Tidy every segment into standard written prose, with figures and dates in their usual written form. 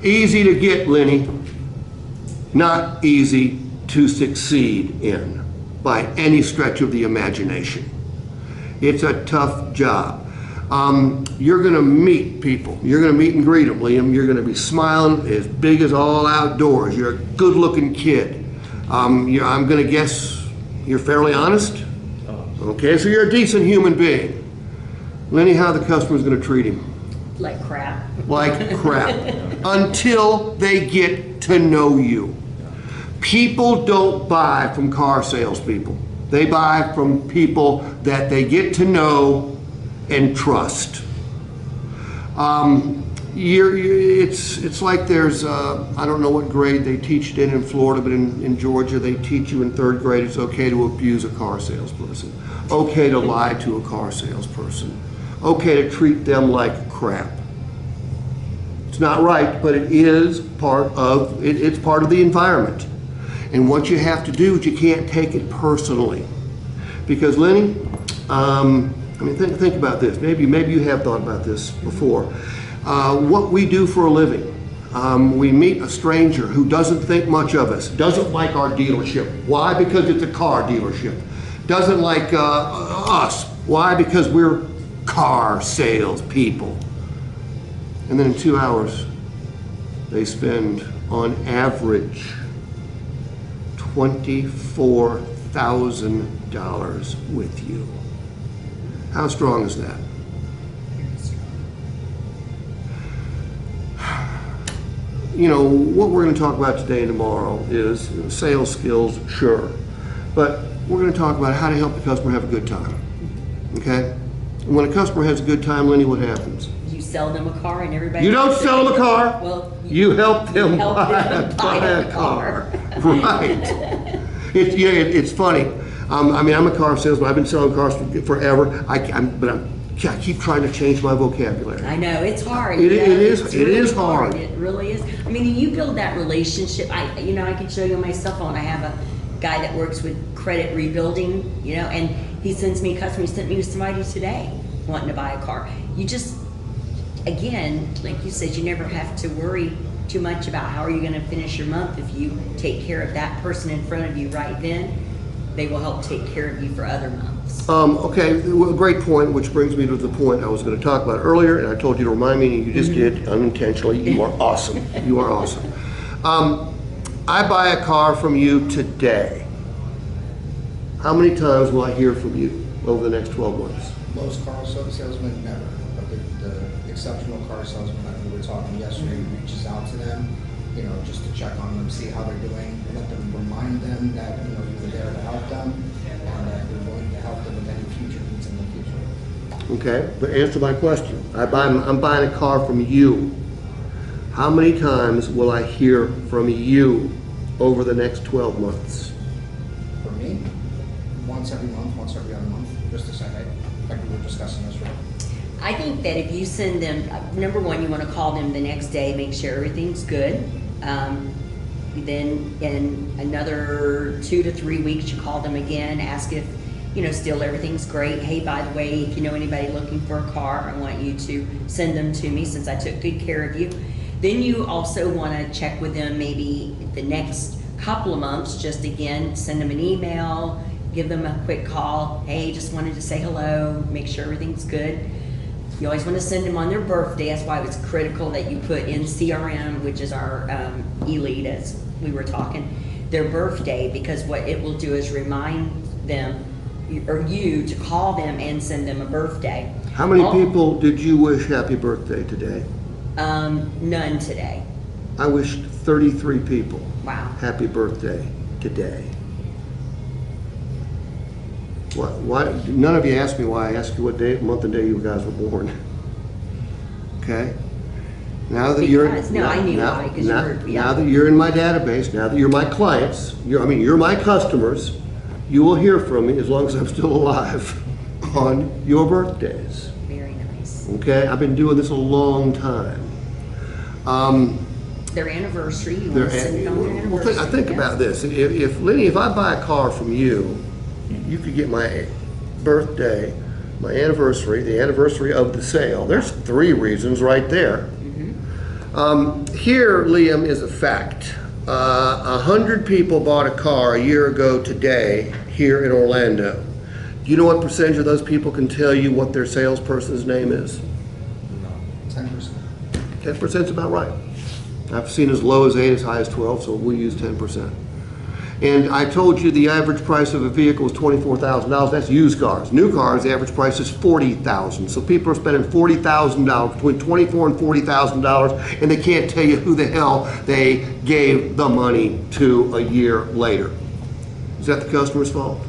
Easy to get, Lenny, not easy to succeed in by any stretch of the imagination. It's a tough job. You're gonna meet people. You're gonna meet and greet them, Liam. You're gonna be smiling as big as all outdoors. You're a good looking kid. I'm gonna guess you're fairly honest? Okay, so you're a decent human being. Lenny, how the customer's gonna treat him? Like crap. Like crap. Until they get to know you. People don't buy from car salespeople. They buy from people that they get to know and trust. It's like there's, I don't know what grade they teach it in Florida, but in Georgia they teach you in 3rd grade it's okay to abuse a car salesperson. Okay to lie to a car salesperson. Okay to treat them like crap. It's not right, but it is part of, it's part of the environment. And what you have to do is you can't take it personally. Because Lenny, I mean, think about this. Maybe you have thought about this before. What we do for a living, we meet a stranger who doesn't think much of us, doesn't like our dealership. Why? Because it's a car dealership. Doesn't like us. Why? Because we're car sales people. And then in 2 hours, they spend on average $24,000 with you. How strong is that? You know, what we're going to talk about today and tomorrow is sales skills, sure. But we're going to talk about how to help the customer have a good time. Okay? And when a customer has a good time, Lenny, what happens? You sell them a car and everybody... You don't sell them a car. Well, you help them buy a car. Right. It's funny. I mean, I'm a car salesman. I've been selling cars forever. I keep trying to change my vocabulary. I know, it's hard. It is really hard. It really is. I mean, you build that relationship. I can show you on my cell phone. I have a guy that works with credit rebuilding, and he sends me a customer. He sent me somebody today wanting to buy a car. You just, again, like you said, you never have to worry too much about how are you going to finish your month. If you take care of that person in front of you right then, they will help take care of you for other months. Okay, well, great point, which brings me to the point I was going to talk about earlier, and I told you to remind me, and you just did unintentionally. You are awesome. You are awesome. I buy a car from you today. How many times will I hear from you over the next 12 months? Most car salesmen never, but the exceptional car salesman that we were talking yesterday reaches out to them, just to check on them, see how they're doing, let them remind them that you were there to help them, and that you're willing to help them with any future needs in the future. Okay, but answer my question. I'm buying a car from you. How many times will I hear from you over the next 12 months? For me, once every month, once every other month, just to say, hey, like we were discussing this, right? I think that if you send them, number one, you want to call them the next day, make sure everything's good. Then in another 2 to 3 weeks, you call them again, ask if, still everything's great. Hey, by the way, if you know anybody looking for a car, I want you to send them to me since I took good care of you. Then you also want to check with them maybe the next couple of months, just again, send them an email, give them a quick call. Hey, just wanted to say hello, make sure everything's good. You always want to send them on their birthday. That's why it's critical that you put in CRM, which is our e-lead, as we were talking, their birthday, because what it will do is remind them, or you, to call them and send them a birthday. How many people did you wish happy birthday today? None today. I wished 33 people Wow. happy birthday today. Why? None of you asked me why. I asked you what day, month and day you guys were born. Okay? Now that you're I knew why, because now that you're in my database, now that you're my clients, you're my customers, you will hear from me as long as I'm still alive on your birthdays. Very nice. Okay? I've been doing this a long time. Their anniversary, you want to send it on their anniversary. Well, think about this. If Lenny, if I buy a car from you, you could get my birthday, my anniversary, the anniversary of the sale. There's 3 reasons right there. Here, Liam, is a fact. 100 people bought a car a year ago today here in Orlando. Do you know what percentage of those people can tell you what their salesperson's name is? 10%. 10% is about right. I've seen as low as 8, as high as 12, so we use 10%. And I told you the average price of a vehicle is $24,000. That's used cars. New cars, the average price is $40,000. So people are spending $40,000, between $24,000 and $40,000, and they can't tell you who the hell they gave the money to a year later. Is that the customer's fault?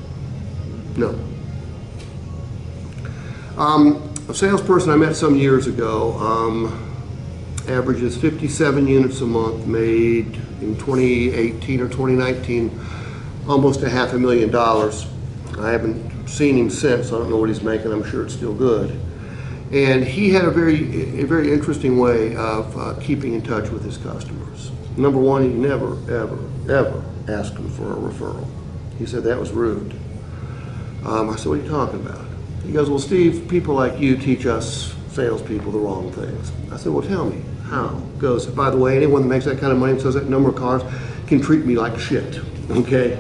No. A salesperson I met some years ago averages 57 units a month, made in 2018 or 2019 almost $500,000. I haven't seen him since. I don't know what he's making. I'm sure it's still good. And he had a very interesting way of keeping in touch with his customers. Number one, he never, ever, ever asked them for a referral. He said that was rude. I said, what are you talking about? He goes, well, Steve, people like you teach us salespeople the wrong things. I said, well, tell me how. He goes, by the way, anyone that makes that kind of money and sells that number of cars can treat me like shit. Okay?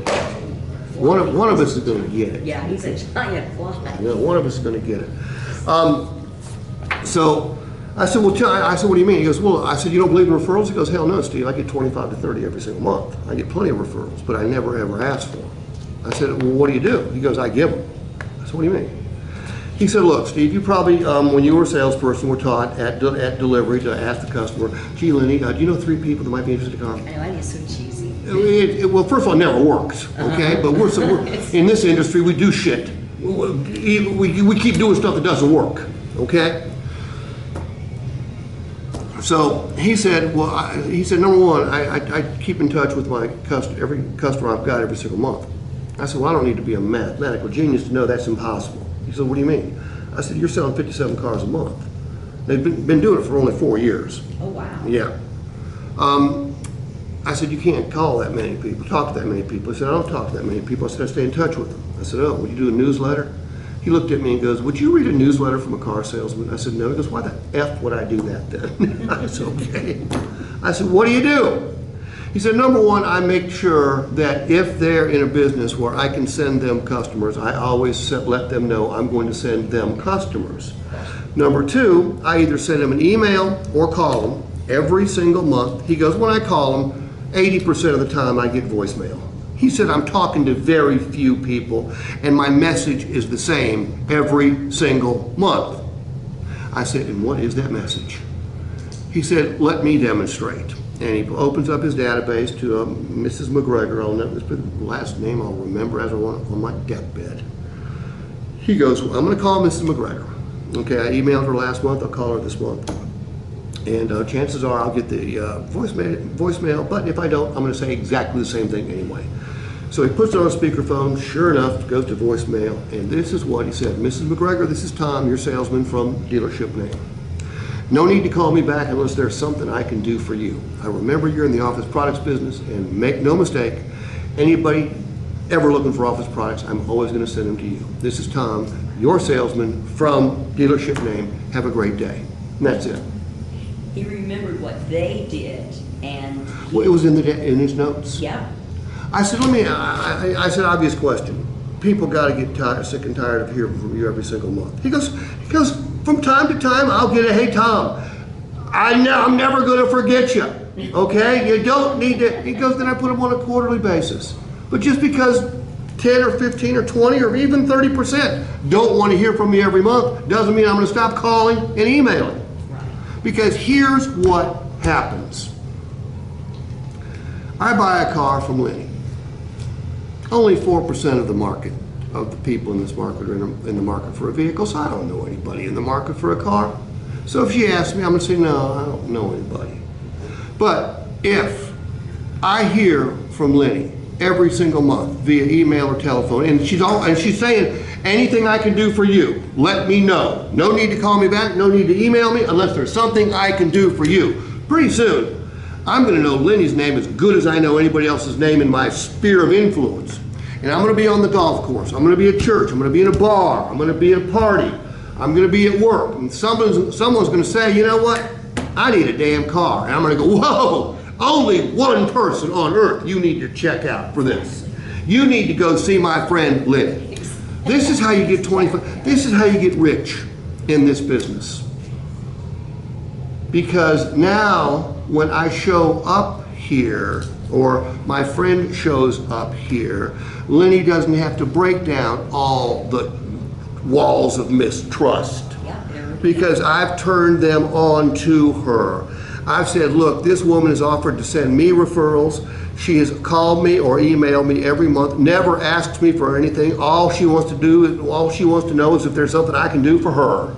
One of us is going to get it. Yeah, he's a giant fly. You know, one of us is going to get it. So I said, well, I said, what do you mean? He goes, well, I said, you don't believe in referrals? He goes, hell no, Steve. I get 25 to 30 every single month. I get plenty of referrals, but I never ever ask for them. I said, well, what do you do? He goes, I give them. I said, what do you mean? He said, look, Steve, you probably, when you were a salesperson, were taught at delivery to ask the customer, gee, Lenny, do you know 3 people that might be interested in a car? I know, I think it's so cheesy. Well, first of all, it never works, okay? But we're in this industry, we do shit. We keep doing stuff that doesn't work, okay? So he said, well, number one, I keep in touch with my every customer I've got every single month. I said, well, I don't need to be a mathematical genius to know that's impossible. He said, what do you mean? I said, you're selling 57 cars a month. They've been doing it for only 4 years. Oh, wow. Yeah. I said, you can't call that many people, talk to that many people. He said, I don't talk to that many people. I said, I stay in touch with them. I said, oh, would you do a newsletter? He looked at me and goes, would you read a newsletter from a car salesman? I said, no. He goes, why the F would I do that then? I said, okay. I said, what do you do? He said, number one, I make sure that if they're in a business where I can send them customers, I always let them know I'm going to send them customers. Number two, I either send them an email or call them every single month. He goes, when I call them, 80% of the time I get voicemail. He said, I'm talking to very few people, and my message is the same every single month. I said, and what is that message? He said, let me demonstrate. And he opens up his database to Mrs. McGregor. I'll never, the last name I'll remember as I want on my deathbed. He goes, well, I'm going to call Mrs. McGregor. Okay, I emailed her last month. I'll call her this month. And chances are I'll get the voicemail, but if I don't, I'm going to say exactly the same thing anyway. So he puts it on a speakerphone. Sure enough, goes to voicemail. And this is what he said. Mrs. McGregor, this is Tom, your salesman from dealership name. No need to call me back unless there's something I can do for you. I remember you're in the office products business, and make no mistake, anybody ever looking for office products, I'm always going to send them to you. This is Tom, your salesman from dealership name. Have a great day. And that's it. He remembered what they did, and Well, it was in his notes. yeah. I said, I said, obvious question. People got to get sick and tired of hearing from you every single month. He goes, from time to time, I'll get a, hey, Tom, I'm never going to forget you, okay? You don't need to. He goes, then I put them on a quarterly basis. But just because 10 or 15 or 20 or even 30% don't want to hear from me every month doesn't mean I'm going to stop calling and emailing. Right. Because here's what happens. I buy a car from Lenny. Only 4% of the market, of the people in this market are in the market for a vehicle, so I don't know anybody in the market for a car. So if she asks me, I'm going to say, no, I don't know anybody. But if I hear from Lenny every single month via email or telephone, and she's saying, anything I can do for you, let me know. No need to call me back, no need to email me unless there's something I can do for you. Pretty soon, I'm going to know Lenny's name as good as I know anybody else's name in my sphere of influence. And I'm going to be on the golf course. I'm going to be at church. I'm going to be in a bar. I'm going to be at a party. I'm going to be at work. And someone's going to say, you know what? I need a damn car. And I'm gonna go, whoa, only one person on earth you need to check out for this. You need to go see my friend Lenny. This is how you get 25, this is how you get rich in this business. Because now when I show up here, or my friend shows up here, Lenny doesn't have to break down all the walls of mistrust. Because I've turned them on to her. I've said, look, this woman has offered to send me referrals. She has called me or emailed me every month, never asks me for anything. All she wants to do, all she wants to know is if there's something I can do for her.